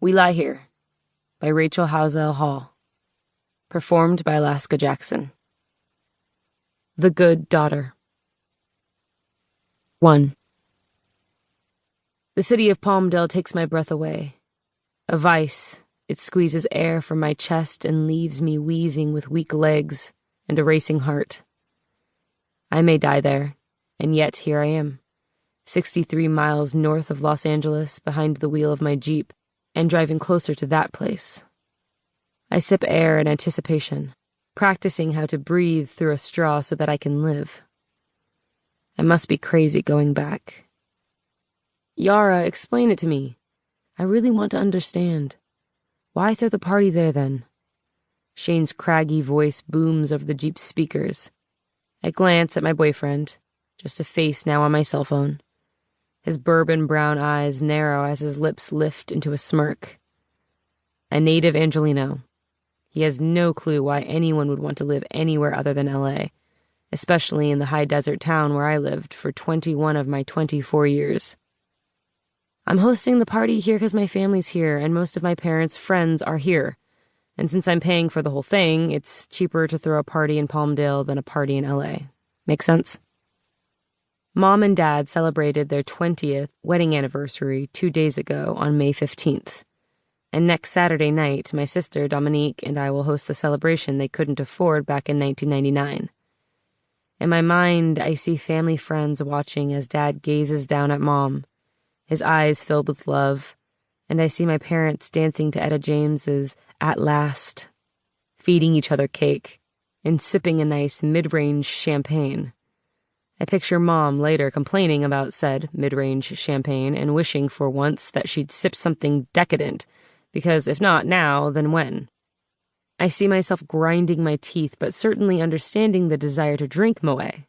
We Lie Here by Rachel Howzell Hall. Performed by Alaska Jackson. The Good Daughter. 1. The city of Palmdale takes my breath away. A vice, it squeezes air from my chest and leaves me wheezing with weak legs and a racing heart. I may die there, and yet here I am, 63 miles north of Los Angeles behind the wheel of my Jeep, and driving closer to that place. I sip air in anticipation, practicing how to breathe through a straw so that I can live. I must be crazy going back. Yara, explain it to me. I really want to understand. Why throw the party there, then? Shane's craggy voice booms over the Jeep's speakers. I glance at my boyfriend, just a face now on my cell phone. His bourbon-brown eyes narrow as his lips lift into a smirk. A native Angelino. He has no clue why anyone would want to live anywhere other than L.A., especially in the high-desert town where I lived for 21 of my 24 years. I'm hosting the party here because my family's here and most of my parents' friends are here. And since I'm paying for the whole thing, it's cheaper to throw a party in Palmdale than a party in L.A. Make sense? Mom and Dad celebrated their 20th wedding anniversary 2 days ago on May 15th. And next Saturday night, my sister, Dominique, and I will host the celebration they couldn't afford back in 1999. In my mind, I see family friends watching as Dad gazes down at Mom, his eyes filled with love, and I see my parents dancing to Etta James's At Last, feeding each other cake, and sipping a nice mid-range champagne. I picture Mom later complaining about said mid-range champagne and wishing for once that she'd sip something decadent, because if not now, then when? I see myself grinding my teeth, but certainly understanding the desire to drink Moët.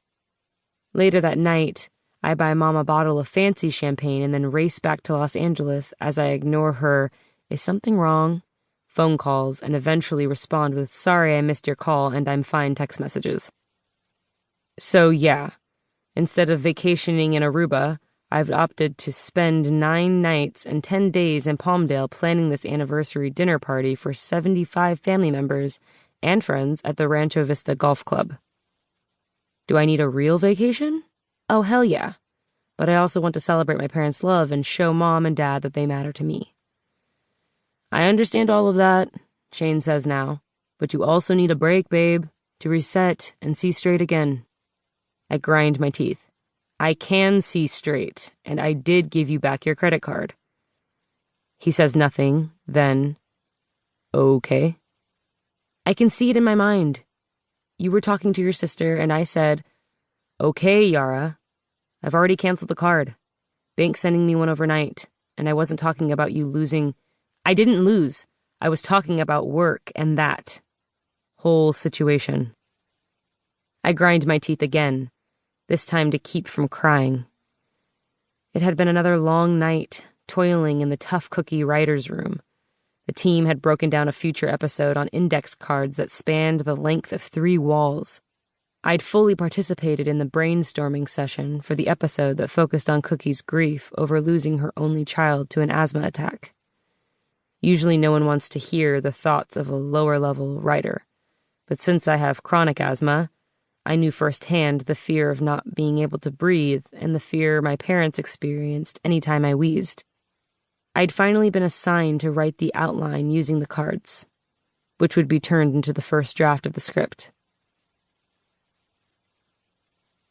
Later that night, I buy Mom a bottle of fancy champagne and then race back to Los Angeles as I ignore her, "Is something wrong?" phone calls and eventually respond with, "Sorry I missed your call and I'm fine" text messages. So yeah, instead of vacationing in Aruba, I've opted to spend 9 nights and 10 days in Palmdale planning this anniversary dinner party for 75 family members and friends at the Rancho Vista Golf Club. Do I need a real vacation? Oh, hell yeah. But I also want to celebrate my parents' love and show Mom and Dad that they matter to me. I understand all of that, Shane says now, but you also need a break, babe, to reset and see straight again. I grind my teeth. I can see straight, and I did give you back your credit card. He says nothing, then, okay. I can see it in my mind. You were talking to your sister, and I said, okay, Yara. I've already canceled the card. Bank's sending me one overnight, and I wasn't talking about you losing. I didn't lose. I was talking about work and that whole situation. I grind my teeth again, this time to keep from crying. It had been another long night, toiling in the Tough Cookie writer's room. The team had broken down a future episode on index cards that spanned the length of 3 walls. I'd fully participated in the brainstorming session for the episode that focused on Cookie's grief over losing her only child to an asthma attack. Usually no one wants to hear the thoughts of a lower-level writer, but since I have chronic asthma, I knew firsthand the fear of not being able to breathe and the fear my parents experienced any time I wheezed. I'd finally been assigned to write the outline using the cards, which would be turned into the first draft of the script.